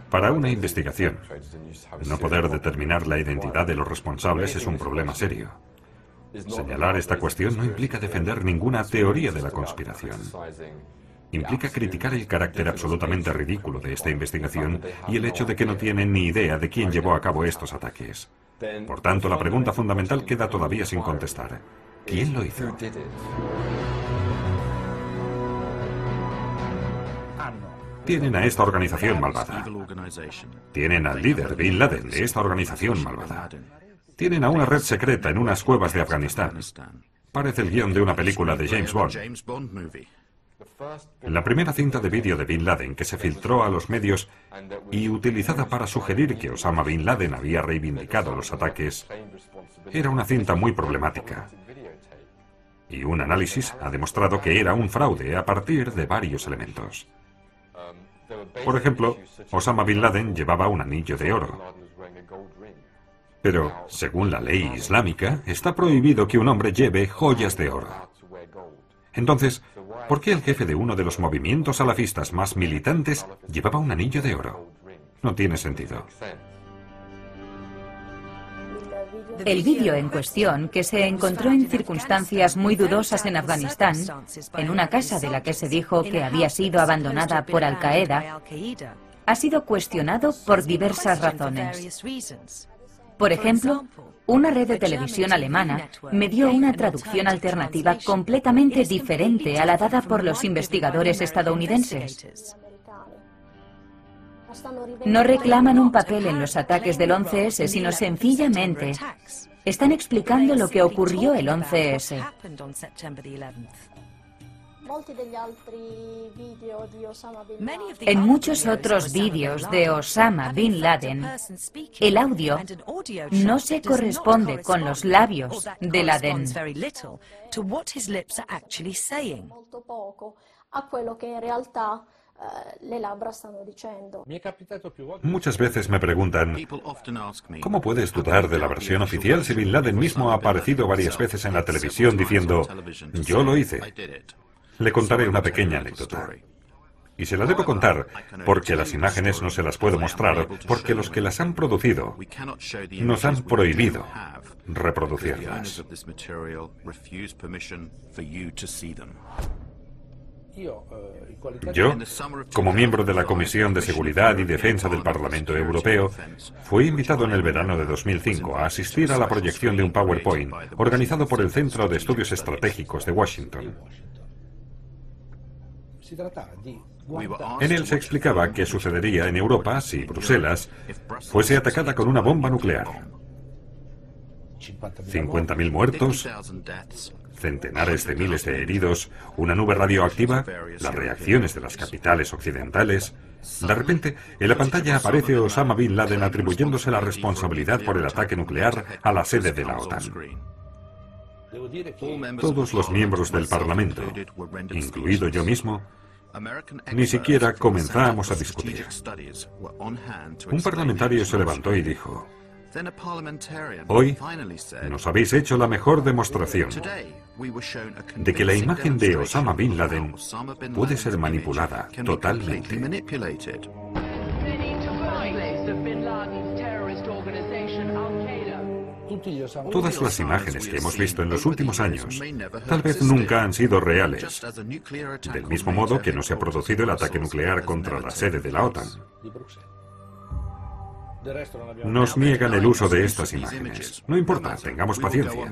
Para una investigación, no poder determinar la identidad de los responsables es un problema serio. Señalar esta cuestión no implica defender ninguna teoría de la conspiración. Implica criticar el carácter absolutamente ridículo de esta investigación y el hecho de que no tienen ni idea de quién llevó a cabo estos ataques. Por tanto, la pregunta fundamental queda todavía sin contestar. ¿Quién lo hizo? Tienen a esta organización malvada. Tienen al líder, Bin Laden, de esta organización malvada. Tienen a una red secreta en unas cuevas de Afganistán. Parece el guión de una película de James Bond. La primera cinta de vídeo de Bin Laden que se filtró a los medios y utilizada para sugerir que Osama Bin Laden había reivindicado los ataques era una cinta muy problemática. Y un análisis ha demostrado que era un fraude a partir de varios elementos. Por ejemplo, Osama Bin Laden llevaba un anillo de oro. Pero, según la ley islámica, está prohibido que un hombre lleve joyas de oro. Entonces, ¿por qué el jefe de uno de los movimientos salafistas más militantes llevaba un anillo de oro? No tiene sentido. El vídeo en cuestión, que se encontró en circunstancias muy dudosas en Afganistán, en una casa de la que se dijo que había sido abandonada por Al-Qaeda, ha sido cuestionado por diversas razones. Por ejemplo, una red de televisión alemana me dio una traducción alternativa completamente diferente a la dada por los investigadores estadounidenses. No reclaman un papel en los ataques del 11S, sino sencillamente están explicando lo que ocurrió el 11S. En muchos otros vídeos de Osama Bin Laden, el audio no se corresponde con los labios de Laden. Muchas veces me preguntan, ¿cómo puedes dudar de la versión oficial si Bin Laden mismo ha aparecido varias veces en la televisión diciendo, yo lo hice? Le contaré una pequeña anécdota. Y se la debo contar porque las imágenes no se las puedo mostrar, porque los que las han producido nos han prohibido reproducirlas. Yo, como miembro de la Comisión de Seguridad y Defensa del Parlamento Europeo, fui invitado en el verano de 2005 a asistir a la proyección de un PowerPoint organizado por el Centro de Estudios Estratégicos de Washington. En él se explicaba qué sucedería en Europa si Bruselas fuese atacada con una bomba nuclear. 50.000 muertos, centenares de miles de heridos, una nube radioactiva, las reacciones de las capitales occidentales. De repente, en la pantalla aparece Osama Bin Laden atribuyéndose la responsabilidad por el ataque nuclear a la sede de la OTAN. Todos los miembros del Parlamento, incluido yo mismo, ni siquiera comenzamos a discutir. Un parlamentario se levantó y dijo, hoy nos habéis hecho la mejor demostración de que la imagen de Osama Bin Laden puede ser manipulada totalmente. Todas las imágenes que hemos visto en los últimos años tal vez nunca han sido reales, del mismo modo que no se ha producido el ataque nuclear contra la sede de la OTAN. Nos niegan el uso de estas imágenes. No importa, tengamos paciencia.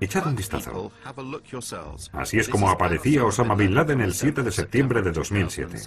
Echad un vistazo. Así es como aparecía Osama Bin Laden el 7 de septiembre de 2007.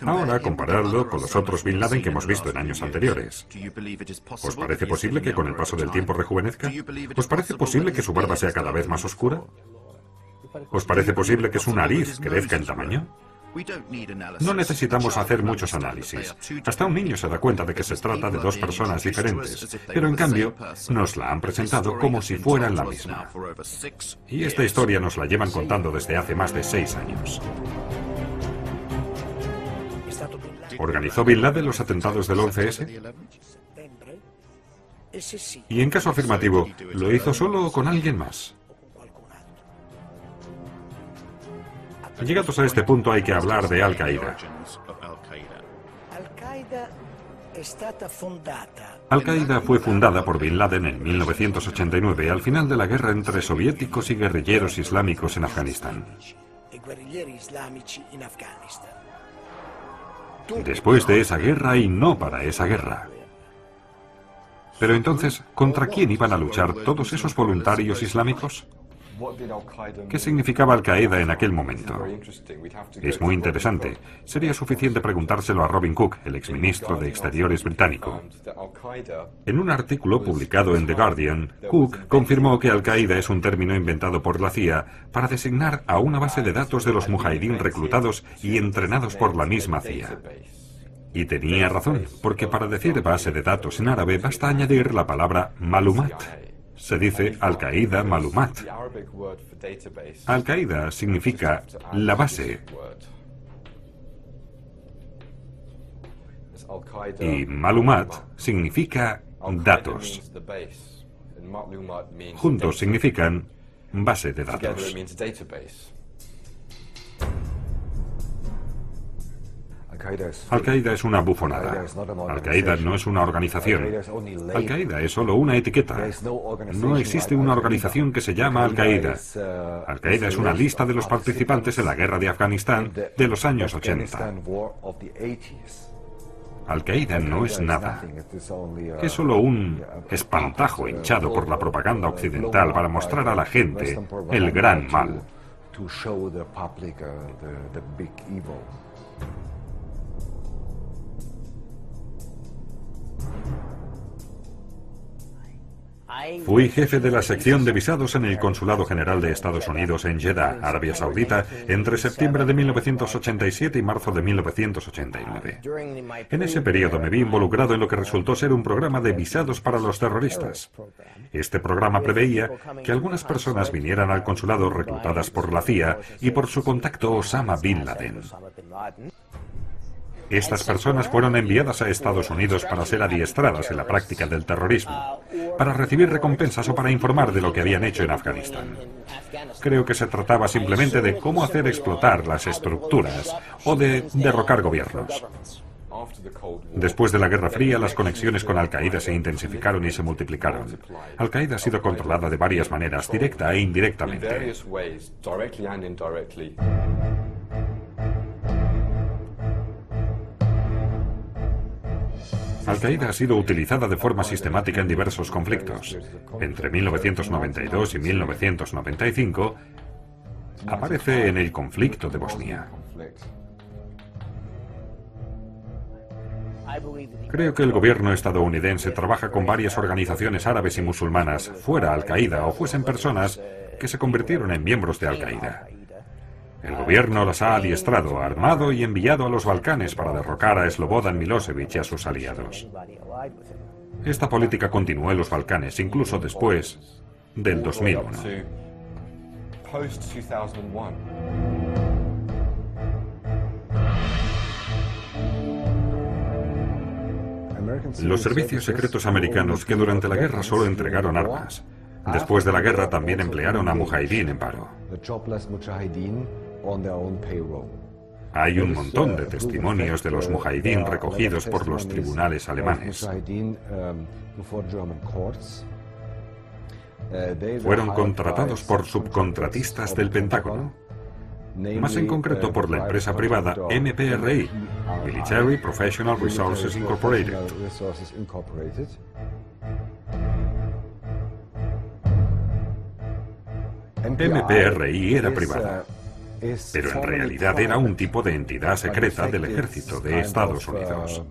Ahora, comparadlo con los otros Bin Laden que hemos visto en años anteriores. ¿Os parece posible que con el paso del tiempo rejuvenezca? ¿Os parece posible que su barba sea cada vez más oscura? ¿Os parece posible que su nariz crezca en tamaño? No necesitamos hacer muchos análisis. Hasta un niño se da cuenta de que se trata de dos personas diferentes, pero en cambio nos la han presentado como si fueran la misma. Y esta historia nos la llevan contando desde hace más de 6 años. ¿Organizó Bin Laden los atentados del 11S? Y en caso afirmativo, ¿lo hizo solo o con alguien más? Llegados a este punto hay que hablar de Al-Qaeda. Al-Qaeda fue fundada por Bin Laden en 1989, al final de la guerra entre soviéticos y guerrilleros islámicos en Afganistán. Después de esa guerra y no para esa guerra. Pero entonces, ¿contra quién iban a luchar todos esos voluntarios islámicos? ¿Qué significaba Al-Qaeda en aquel momento? Es muy interesante. Sería suficiente preguntárselo a Robin Cook, el exministro de Exteriores británico. En un artículo publicado en The Guardian, Cook confirmó que Al-Qaeda es un término inventado por la CIA para designar a una base de datos de los mujahidín reclutados y entrenados por la misma CIA. Y tenía razón, porque para decir base de datos en árabe basta añadir la palabra malumat. Se dice Al-Qaeda Malumat. Al-Qaeda significa la base. Y Malumat significa datos. Juntos significan base de datos. Al-Qaeda es una bufonada. Al-Qaeda no es una organización. Al-Qaeda es solo una etiqueta. No existe una organización que se llama Al-Qaeda. Al-Qaeda es una lista de los participantes en la guerra de Afganistán de los años 80. Al-Qaeda no es nada. Es solo un espantajo hinchado por la propaganda occidental para mostrar a la gente el gran mal. Fui jefe de la sección de visados en el Consulado General de Estados Unidos en Jeddah, Arabia Saudita, entre septiembre de 1987 y marzo de 1989. En ese periodo me vi involucrado en lo que resultó ser un programa de visados para los terroristas. Este programa preveía que algunas personas vinieran al consulado reclutadas por la CIA y por su contacto Osama Bin Laden. Estas personas fueron enviadas a Estados Unidos para ser adiestradas en la práctica del terrorismo, para recibir recompensas o para informar de lo que habían hecho en Afganistán. Creo que se trataba simplemente de cómo hacer explotar las estructuras o de derrocar gobiernos. Después de la Guerra Fría, las conexiones con Al-Qaeda se intensificaron y se multiplicaron. Al-Qaeda ha sido controlada de varias maneras, directa e indirectamente. Al-Qaeda ha sido utilizada de forma sistemática en diversos conflictos. Entre 1992 y 1995, aparece en el conflicto de Bosnia. Creo que el gobierno estadounidense trabaja con varias organizaciones árabes y musulmanas, fuera Al-Qaeda o fuesen personas que se convirtieron en miembros de Al-Qaeda. El gobierno las ha adiestrado, armado y enviado a los Balcanes para derrocar a Slobodan Milosevic y a sus aliados. Esta política continuó en los Balcanes, incluso después del 2001. Los servicios secretos americanos, que durante la guerra solo entregaron armas, después de la guerra también emplearon a mujahidín en paro. Hay un montón de testimonios de los mujahidín recogidos por los tribunales alemanes. Fueron contratados por subcontratistas del Pentágono, más en concreto por la empresa privada MPRI, Military Professional Resources Incorporated. MPRI era privada, pero en realidad era un tipo de entidad secreta del ejército de Estados Unidos.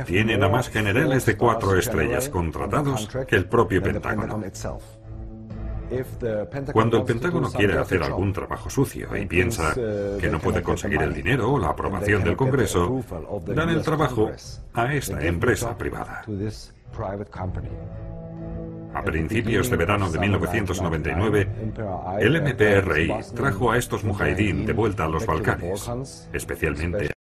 Tienen a más generales de 4 estrellas contratados que el propio Pentágono. Cuando el Pentágono quiere hacer algún trabajo sucio y piensa que no puede conseguir el dinero o la aprobación del Congreso, dan el trabajo a esta empresa privada. A principios de verano de 1999, el MPRI trajo a estos mujahidín de vuelta a los Balcanes, especialmente